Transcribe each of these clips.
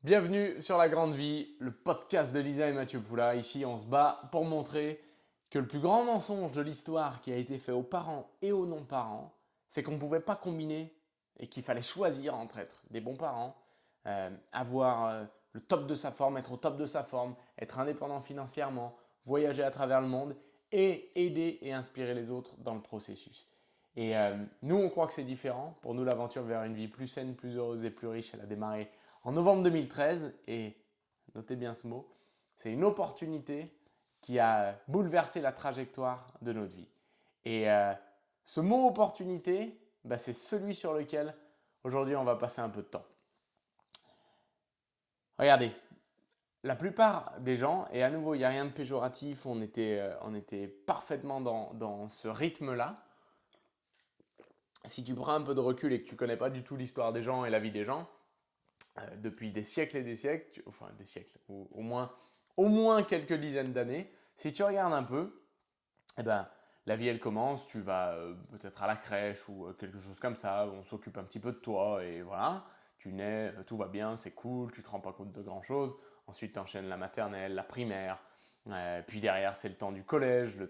Bienvenue sur La Grande Vie, le podcast de Lisa et Mathieu Poula. Ici, on se bat pour montrer que le plus grand mensonge de l'histoire qui a été fait aux parents et aux non-parents, c'est qu'on ne pouvait pas combiner et qu'il fallait choisir entre être des bons parents, avoir le top de sa forme, être au top de sa forme, être indépendant financièrement, voyager à travers le monde et aider et inspirer les autres dans le processus. Et nous, on croit que c'est différent. Pour nous, l'aventure vers une vie plus saine, plus heureuse et plus riche, elle a démarré en novembre 2013. Et notez bien ce mot, c'est une opportunité qui a bouleversé la trajectoire de notre vie. Et ce mot opportunité, c'est celui sur lequel aujourd'hui on va passer un peu de temps. Regardez, la plupart des gens, et à nouveau il n'y a rien de péjoratif, on était parfaitement dans ce rythme-là. Si tu prends un peu de recul et que tu ne connais pas du tout l'histoire des gens et la vie des gens, depuis des siècles et des siècles, enfin des siècles, ou au moins quelques dizaines d'années, si tu regardes un peu, eh ben, la vie elle commence, tu vas peut-être à la crèche ou quelque chose comme ça, on s'occupe un petit peu de toi et voilà, tu nais, tout va bien, c'est cool, tu ne te rends pas compte de grand chose. Ensuite tu enchaînes la maternelle, la primaire, puis derrière c'est le temps du collège, du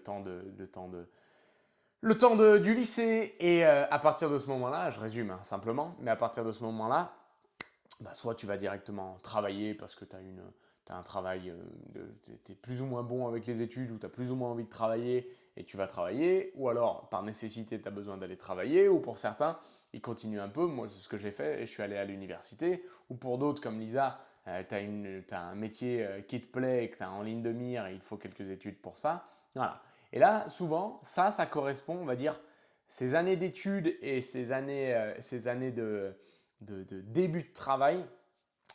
lycée. Et à partir de ce moment-là, je résume simplement, mais à partir de ce moment-là, soit tu vas directement travailler parce que tu as un travail, tu es plus ou moins bon avec les études ou tu as plus ou moins envie de travailler et tu vas travailler, ou alors par nécessité tu as besoin d'aller travailler, ou pour certains ils continuent un peu, moi c'est ce que j'ai fait et je suis allé à l'université, ou pour d'autres comme Lisa, tu as un métier qui te plaît et que tu as en ligne de mire et il te faut quelques études pour ça. Voilà. Et là souvent ça correspond, on va dire, ces années d'études et ces années de début de travail,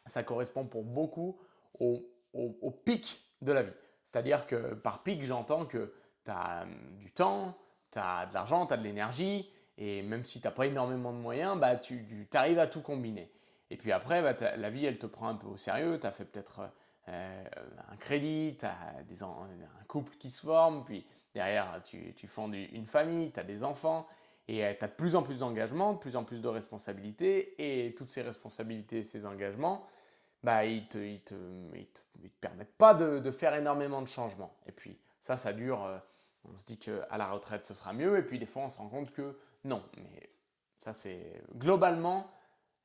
ça correspond pour beaucoup au pic de la vie. C'est-à-dire que par pic, j'entends que tu as du temps, tu as de l'argent, tu as de l'énergie, et même si tu n'as pas énormément de moyens, tu arrives à tout combiner. Et puis après, la vie, elle te prend un peu au sérieux, tu as fait peut-être un crédit, tu as un couple qui se forme, puis derrière, tu fondes une famille, tu as des enfants, et tu as de plus en plus d'engagements, de plus en plus de responsabilités, et toutes ces responsabilités et ces engagements, ils te permettent pas de faire énormément de changements. Et puis ça dure, on se dit qu'à la retraite ce sera mieux, et puis des fois on se rend compte que non. Mais ça c'est globalement,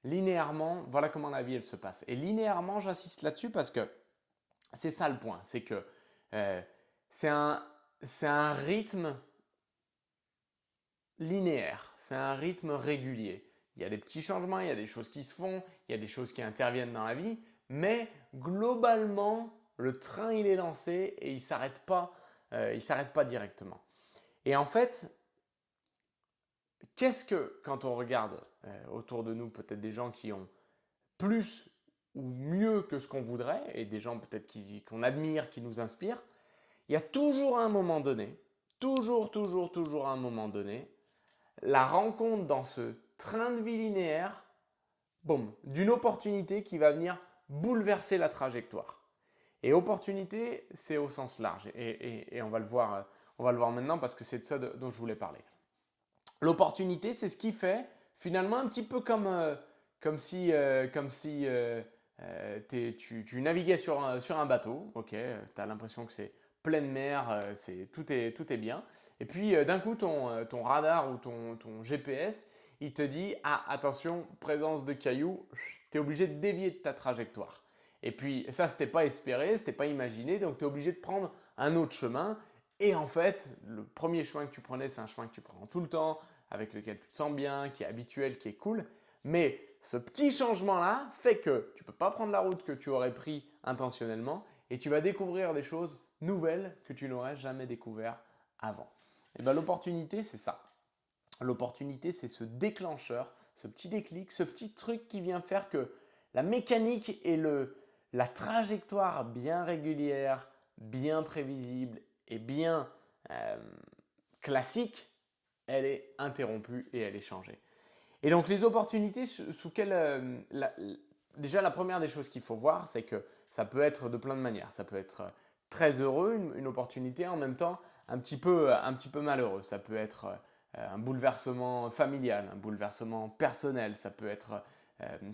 linéairement, voilà comment la vie elle se passe. Et linéairement, j'insiste là-dessus parce que c'est ça le point, c'est que euh, c'est un, c'est un rythme linéaire, c'est un rythme régulier. Il y a des petits changements, il y a des choses qui se font, il y a des choses qui interviennent dans la vie, mais globalement, le train il est lancé et il ne s'arrête pas directement. Et en fait, qu'est-ce que, quand on regarde autour de nous, peut-être des gens qui ont plus ou mieux que ce qu'on voudrait, et des gens peut-être qu'on admire, qui nous inspirent, il y a toujours un moment donné, toujours un moment donné, la rencontre dans ce train de vie linéaire, boum, d'une opportunité qui va venir bouleverser la trajectoire. Et opportunité, c'est au sens large. Et on va le voir maintenant parce que c'est de ça dont je voulais parler. L'opportunité, c'est ce qui fait finalement un petit peu comme si tu naviguais sur un bateau. Ok, tu as l'impression que c'est pleine mer, tout est bien. Et puis d'un coup, ton radar ou ton GPS, il te dit, ah attention, présence de cailloux, tu es obligé de dévier de ta trajectoire. Et puis ça, c'était pas espéré, c'était pas imaginé, donc tu es obligé de prendre un autre chemin. Et en fait, le premier chemin que tu prenais, c'est un chemin que tu prends tout le temps, avec lequel tu te sens bien, qui est habituel, qui est cool. Mais ce petit changement-là fait que tu ne peux pas prendre la route que tu aurais pris intentionnellement et tu vas découvrir des choses nouvelles que tu n'aurais jamais découvert avant. Et bien l'opportunité, c'est ça. L'opportunité, c'est ce déclencheur, ce petit déclic, ce petit truc qui vient faire que la mécanique et la trajectoire bien régulière, bien prévisible et bien classique, elle est interrompue et elle est changée. Et donc les opportunités sous quelle… déjà la première des choses qu'il faut voir, c'est que ça peut être de plein de manières. Ça peut être très heureux, une opportunité, en même temps un petit peu malheureux. Ça peut être un bouleversement familial, un bouleversement personnel, ça peut être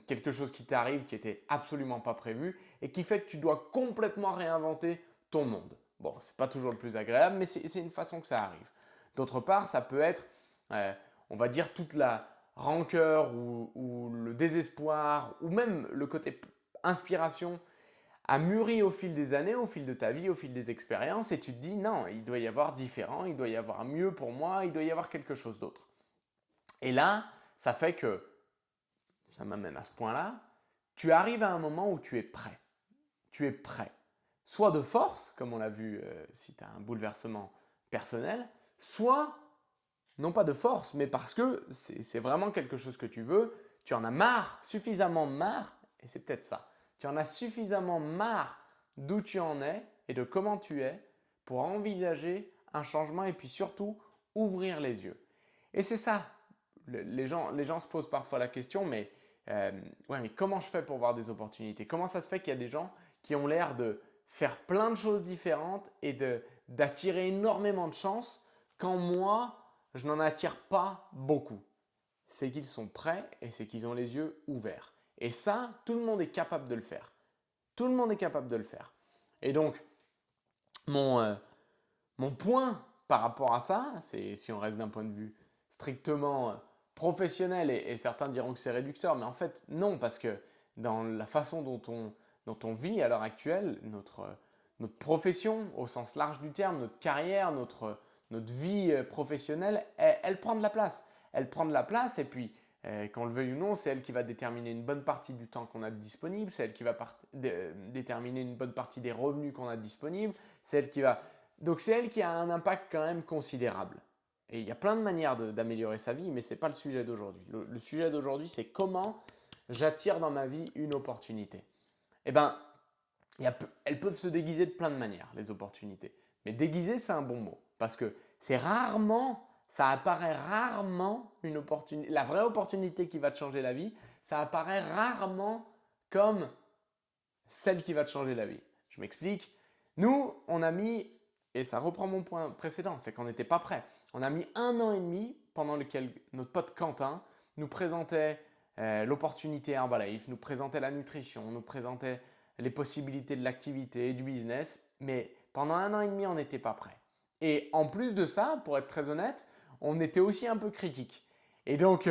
quelque chose qui t'arrive qui n'était absolument pas prévu et qui fait que tu dois complètement réinventer ton monde. Bon, ce n'est pas toujours le plus agréable, mais c'est une façon que ça arrive. D'autre part, ça peut être, on va dire, toute la rancœur ou le désespoir ou même le côté inspiration a mûri au fil des années, au fil de ta vie, au fil des expériences et tu te dis non, il doit y avoir différent, il doit y avoir mieux pour moi, il doit y avoir quelque chose d'autre. Et là, ça fait que, ça m'amène à ce point-là, tu arrives à un moment où tu es prêt. Tu es prêt. Soit de force, comme on l'a vu si tu as un bouleversement personnel, soit non pas de force, mais parce que c'est vraiment quelque chose que tu veux, tu en as marre, suffisamment marre, et c'est peut-être ça, tu en as suffisamment marre d'où tu en es et de comment tu es pour envisager un changement et puis surtout ouvrir les yeux. Et c'est ça, les gens se posent parfois la question, mais, ouais, mais comment je fais pour voir des opportunités? Comment ça se fait qu'il y a des gens qui ont l'air de faire plein de choses différentes et d'attirer énormément de chance quand moi, je n'en attire pas beaucoup? C'est qu'ils sont prêts et c'est qu'ils ont les yeux ouverts. Et ça, tout le monde est capable de le faire. Tout le monde est capable de le faire. Et donc, mon point par rapport à ça, c'est si on reste d'un point de vue strictement professionnel et certains diront que c'est réducteur, mais en fait non, parce que dans la façon dont on vit à l'heure actuelle, notre profession au sens large du terme, notre carrière, notre vie professionnelle, elle prend de la place. Elle prend de la place et puis qu'on le veuille ou non, c'est elle qui va déterminer une bonne partie du temps qu'on a disponible, c'est elle qui va déterminer une bonne partie des revenus qu'on a disponibles, c'est elle qui va… Donc c'est elle qui a un impact quand même considérable. Et il y a plein de manières d'améliorer sa vie, mais ce n'est pas le sujet d'aujourd'hui. Le sujet d'aujourd'hui, c'est comment j'attire dans ma vie une opportunité. Eh bien, elles peuvent se déguiser de plein de manières, les opportunités. Mais déguiser, c'est un bon mot. Parce que c'est rarement, ça apparaît rarement une opportunité. La vraie opportunité qui va te changer la vie, ça apparaît rarement comme celle qui va te changer la vie. Je m'explique. Nous, on a mis, et ça reprend mon point précédent, c'est qu'on n'était pas prêt. On a mis 1 an et demi pendant lequel notre pote Quentin nous présentait l'opportunité Herbalife, nous présentait la nutrition, nous présentait les possibilités de l'activité et du business, mais pendant 1 an et demi, on n'était pas prêt. Et en plus de ça, pour être très honnête, on était aussi un peu critique. Et donc,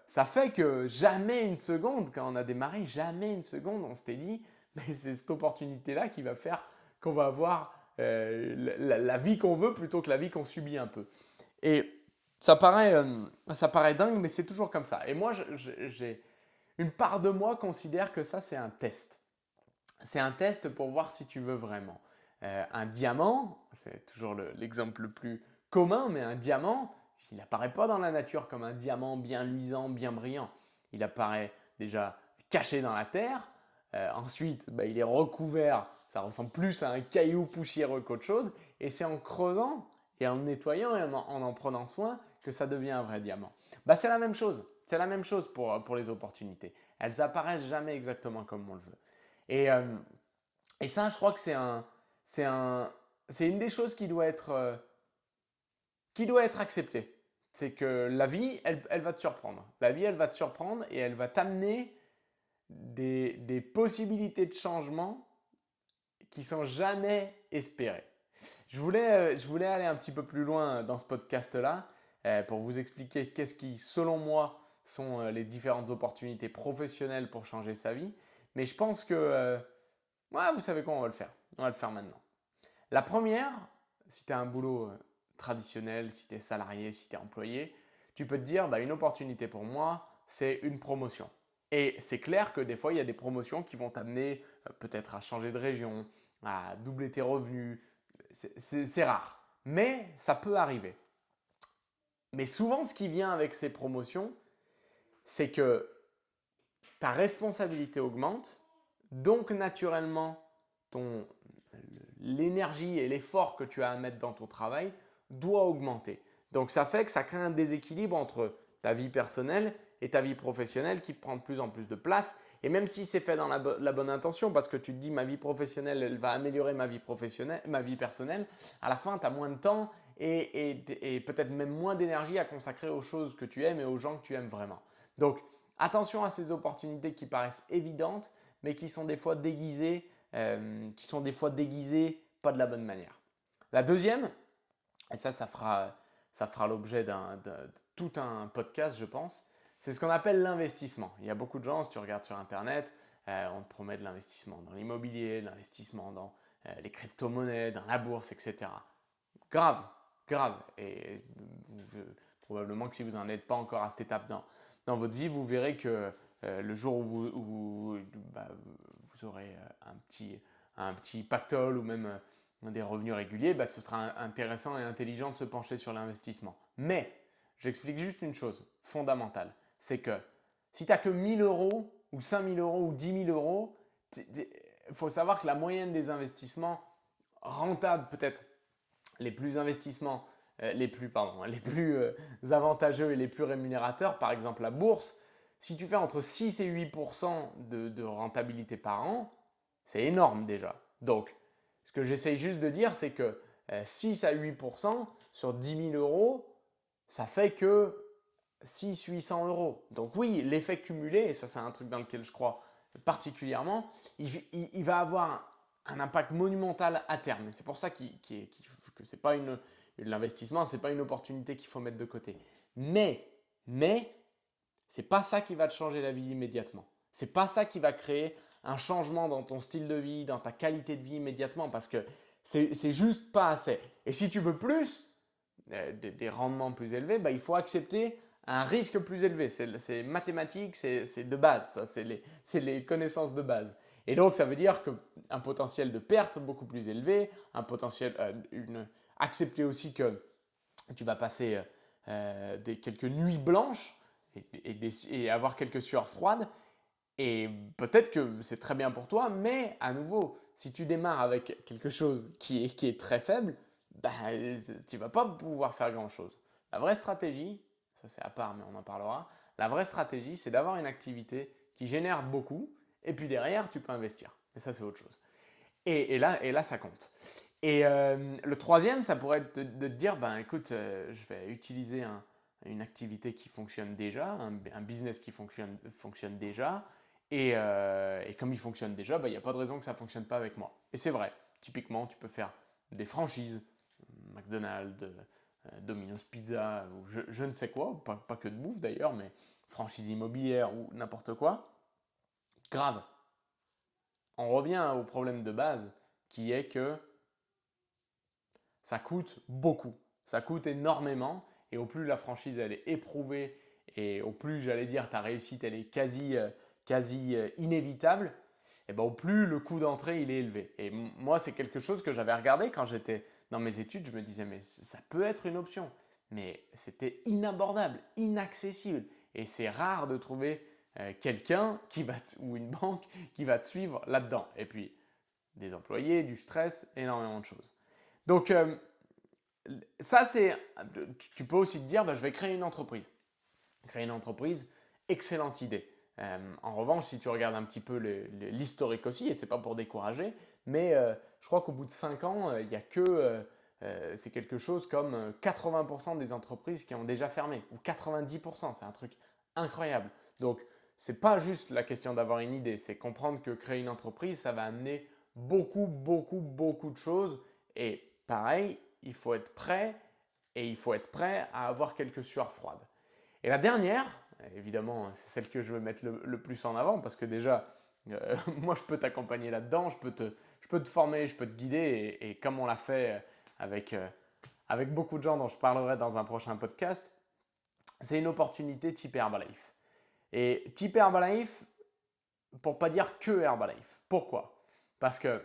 ça fait que jamais une seconde, quand on a démarré, jamais une seconde, on s'était dit, mais c'est cette opportunité-là qui va faire qu'on va avoir la vie qu'on veut plutôt que la vie qu'on subit un peu. Et ça paraît dingue, mais c'est toujours comme ça. Et moi, une part de moi considère que ça, c'est un test. C'est un test pour voir si tu veux vraiment. Un diamant, c'est toujours l'exemple le plus commun, mais un diamant, il n'apparaît pas dans la nature comme un diamant bien luisant, bien brillant. Il apparaît déjà caché dans la terre. Ensuite, il est recouvert, ça ressemble plus à un caillou poussiéreux qu'autre chose. Et c'est en creusant et en le nettoyant et en prenant soin que ça devient un vrai diamant. C'est la même chose. C'est la même chose pour les opportunités. Elles apparaissent jamais exactement comme on le veut. Et ça, je crois que c'est une des choses qui doit être acceptée. C'est que la vie, elle va te surprendre. La vie, elle va te surprendre et elle va t'amener des possibilités de changement qui sont jamais espérées. Je voulais aller un petit peu plus loin dans ce podcast-là pour vous expliquer qu'est-ce qui, selon moi, sont les différentes opportunités professionnelles pour changer sa vie. Mais je pense que, ouais, vous savez quoi, on va le faire. On va le faire maintenant. La première, si tu as un boulot traditionnel, si tu es salarié, si tu es employé, tu peux te dire, une opportunité pour moi, c'est une promotion. Et c'est clair que des fois, il y a des promotions qui vont t'amener peut-être à changer de région, à doubler tes revenus. C'est rare, mais ça peut arriver. Mais souvent, ce qui vient avec ces promotions, c'est que ta responsabilité augmente, donc naturellement, l'énergie et l'effort que tu as à mettre dans ton travail doit augmenter. Donc ça fait que ça crée un déséquilibre entre ta vie personnelle et ta vie professionnelle qui prend de plus en plus de place. Et même si c'est fait dans la bonne intention, parce que tu te dis ma vie professionnelle, elle va améliorer ma vie personnelle, à la fin, tu as moins de temps et peut-être même moins d'énergie à consacrer aux choses que tu aimes et aux gens que tu aimes vraiment. Donc, attention à ces opportunités qui paraissent évidentes, mais qui sont des fois déguisées, pas de la bonne manière. La deuxième, et ça fera l'objet de tout un podcast, je pense, c'est ce qu'on appelle l'investissement. Il y a beaucoup de gens, si tu regardes sur Internet, on te promet de l'investissement dans l'immobilier, de l'investissement dans les crypto-monnaies, dans la bourse, etc. Grave, grave. Et probablement que si vous n'en êtes pas encore à cette étape dans votre vie, vous verrez que le jour où vous aurez un petit pactole ou même des revenus réguliers, ce sera intéressant et intelligent de se pencher sur l'investissement. Mais j'explique juste une chose fondamentale, c'est que si tu n'as que 1000 euros ou 5000 euros ou 10 000 euros, il faut savoir que la moyenne des investissements rentables, peut-être les plus avantageux et les plus rémunérateurs, par exemple la bourse, si tu fais entre 6 et 8% de rentabilité par an, c'est énorme déjà. Donc, ce que j'essaye juste de dire, c'est que 6 à 8% sur 10 000 euros, ça fait que 600-800 euros. Donc oui, l'effet cumulé, et ça c'est un truc dans lequel je crois particulièrement, il va avoir un impact monumental à terme. Et c'est pour ça que ce n'est pas l'investissement, ce n'est pas une opportunité qu'il faut mettre de côté. Mais, ce n'est pas ça qui va te changer la vie immédiatement. Ce n'est pas ça qui va créer un changement dans ton style de vie, dans ta qualité de vie immédiatement, parce que c'est juste pas assez. Et si tu veux plus, des rendements plus élevés, il faut accepter un risque plus élevé. C'est mathématique, c'est de base, ça, c'est les connaissances de base. Et donc, ça veut dire qu'un potentiel de perte beaucoup plus élevé, un potentiel, accepter aussi que tu vas passer quelques nuits blanches et avoir quelques sueurs froides. Et peut-être que c'est très bien pour toi, mais à nouveau, si tu démarres avec quelque chose qui est très faible, tu ne vas pas pouvoir faire grand-chose. La vraie stratégie, ça c'est à part, mais on en parlera, la vraie stratégie, c'est d'avoir une activité qui génère beaucoup, et puis derrière, tu peux investir. Et ça, c'est autre chose. Et là, ça compte. Et le troisième, ça pourrait être de te dire, écoute, je vais utiliser une activité qui fonctionne déjà, un business qui fonctionne déjà, et comme il fonctionne déjà, il n'y a pas de raison que ça ne fonctionne pas avec moi. Et c'est vrai, typiquement, tu peux faire des franchises, McDonald's, Domino's Pizza, ou je ne sais quoi, pas que de bouffe d'ailleurs, mais franchise immobilière ou n'importe quoi. Grave. On revient au problème de base qui est que ça coûte beaucoup, ça coûte énormément et au plus la franchise elle est éprouvée et au plus j'allais dire ta réussite elle est quasi inévitable, et au plus le coût d'entrée il est élevé. Et moi c'est quelque chose que j'avais regardé quand j'étais dans mes études, je me disais mais ça peut être une option, mais c'était inabordable, inaccessible et c'est rare de trouver quelqu'un ou une banque qui va te suivre là-dedans. Et puis des employés, du stress, énormément de choses. Donc, ça, tu peux aussi te dire, je vais créer une entreprise. Créer une entreprise, excellente idée. En revanche, si tu regardes un petit peu l'historique aussi, et ce n'est pas pour décourager, mais je crois qu'au bout de 5 ans, il n'y a que, c'est quelque chose comme 80% des entreprises qui ont déjà fermé, ou 90%, c'est un truc incroyable. Donc, ce n'est pas juste la question d'avoir une idée, c'est comprendre que créer une entreprise, ça va amener beaucoup, beaucoup, beaucoup de choses. Et pareil, il faut être prêt et il faut être prêt à avoir quelques sueurs froides. Et la dernière, évidemment, c'est celle que je veux mettre le plus en avant parce que déjà, moi je peux t'accompagner là-dedans, je peux te former, je peux te guider et comme on l'a fait avec beaucoup de gens dont je parlerai dans un prochain podcast, c'est une opportunité type Herbalife. Et type Herbalife, pour pas dire que Herbalife. Pourquoi? Parce que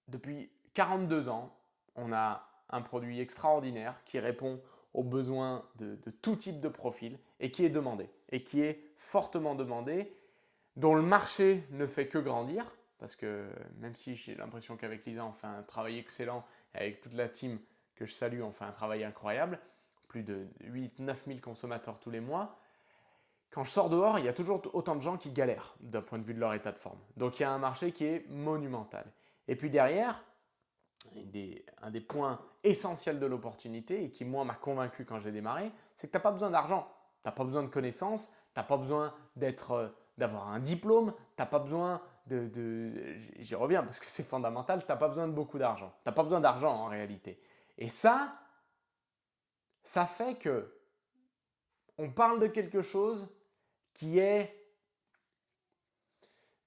depuis 42 ans, on a un produit extraordinaire qui répond aux besoins de tout type de profil et qui est demandé, et qui est fortement demandé, dont le marché ne fait que grandir, parce que même si j'ai l'impression qu'avec Lisa, on fait un travail excellent, et avec toute la team que je salue, on fait un travail incroyable, plus de 8-9 000 consommateurs tous les mois, quand je sors dehors, il y a toujours autant de gens qui galèrent d'un point de vue de leur état de forme. Donc il y a un marché qui est monumental. Et puis derrière, un des points essentiels de l'opportunité et qui moi m'a convaincu quand j'ai démarré, c'est que tu n'as pas besoin d'argent. Tu n'as pas besoin de connaissances, tu n'as pas besoin d'avoir un diplôme, tu n'as pas besoin j'y reviens parce que c'est fondamental, tu n'as pas besoin de beaucoup d'argent. Tu n'as pas besoin d'argent en réalité. Et ça fait que on parle de quelque chose qui est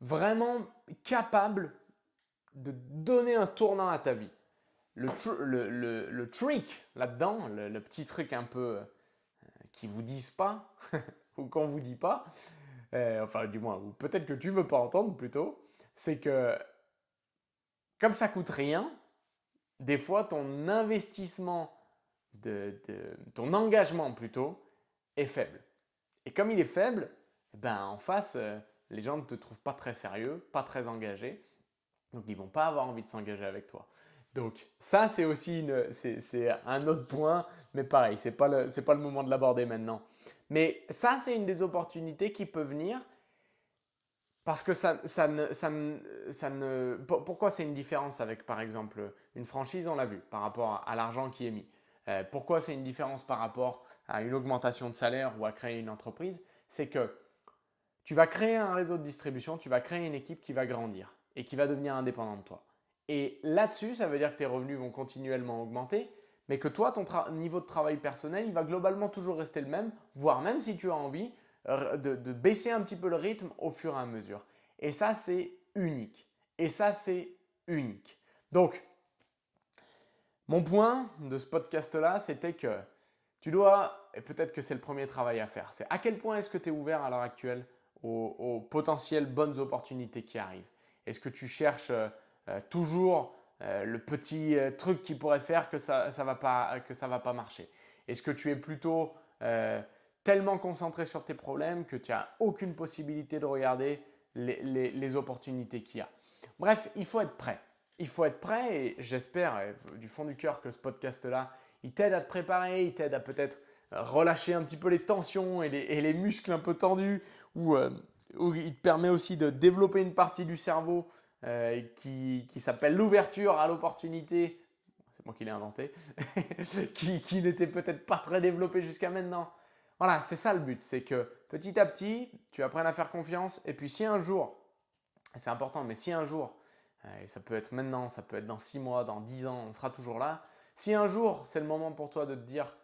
vraiment capable de donner un tournant à ta vie. Le trick là-dedans, le petit truc un peu qu'ils vous disent pas ou qu'on vous dit pas, enfin du moins, ou peut-être que tu veux pas entendre plutôt, c'est que comme ça coûte rien, des fois ton investissement, ton engagement plutôt, est faible. Et comme il est faible, ben en face, les gens ne te trouvent pas très sérieux, pas très engagé, donc ils ne vont pas avoir envie de s'engager avec toi. Donc ça, c'est aussi c'est un autre point, mais pareil, ce n'est pas le moment de l'aborder maintenant. Mais ça, c'est une des opportunités qui peut venir parce que pourquoi c'est une différence avec, par exemple, une franchise, on l'a vu, par rapport à l'argent qui est mis. Pourquoi c'est une différence par rapport à une augmentation de salaire ou à créer une entreprise? C'est que tu vas créer un réseau de distribution, tu vas créer une équipe qui va grandir et qui va devenir indépendante de toi. Et là-dessus, ça veut dire que tes revenus vont continuellement augmenter, mais que toi, ton niveau de travail personnel, il va globalement toujours rester le même, voire même si tu as envie de baisser un petit peu le rythme au fur et à mesure. Et ça, c'est unique. Et ça, c'est unique. Donc, mon point de ce podcast-là, c'était que tu dois, et peut-être que c'est le premier travail à faire, c'est à quel point est-ce que tu es ouvert à l'heure actuelle aux potentielles bonnes opportunités qui arrivent. Est-ce que tu cherches toujours le petit truc qui pourrait faire que ça va pas marcher? Est-ce que tu es plutôt tellement concentré sur tes problèmes que tu n'as aucune possibilité de regarder les opportunités qu'il y a? Bref, il faut être prêt. Il faut être prêt et j'espère du fond du cœur que ce podcast-là, il t'aide à te préparer, il t'aide à peut-être relâcher un petit peu les tensions et les muscles un peu tendus ou il te permet aussi de développer une partie du cerveau qui s'appelle l'ouverture à l'opportunité. C'est moi qui l'ai inventé, qui n'était peut-être pas très développé jusqu'à maintenant. Voilà, c'est ça le but, c'est que petit à petit, tu apprennes à faire confiance et puis si un jour, c'est important, mais si un jour, et ça peut être maintenant, ça peut être dans 6 mois, dans 10 ans, on sera toujours là. Si un jour, c'est le moment pour toi de te dire,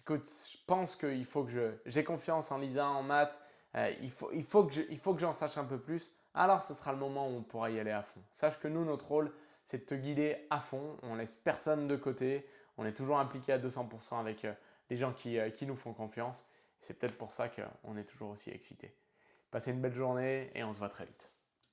écoute, je pense qu'il faut que j'ai confiance en Lisa, en maths, il faut que j'en sache un peu plus, alors ce sera le moment où on pourra y aller à fond. Sache que nous, notre rôle, c'est de te guider à fond. On laisse personne de côté. On est toujours impliqué à 200% avec les gens qui nous font confiance. C'est peut-être pour ça qu'on est toujours aussi excités. Passez une belle journée et on se voit très vite.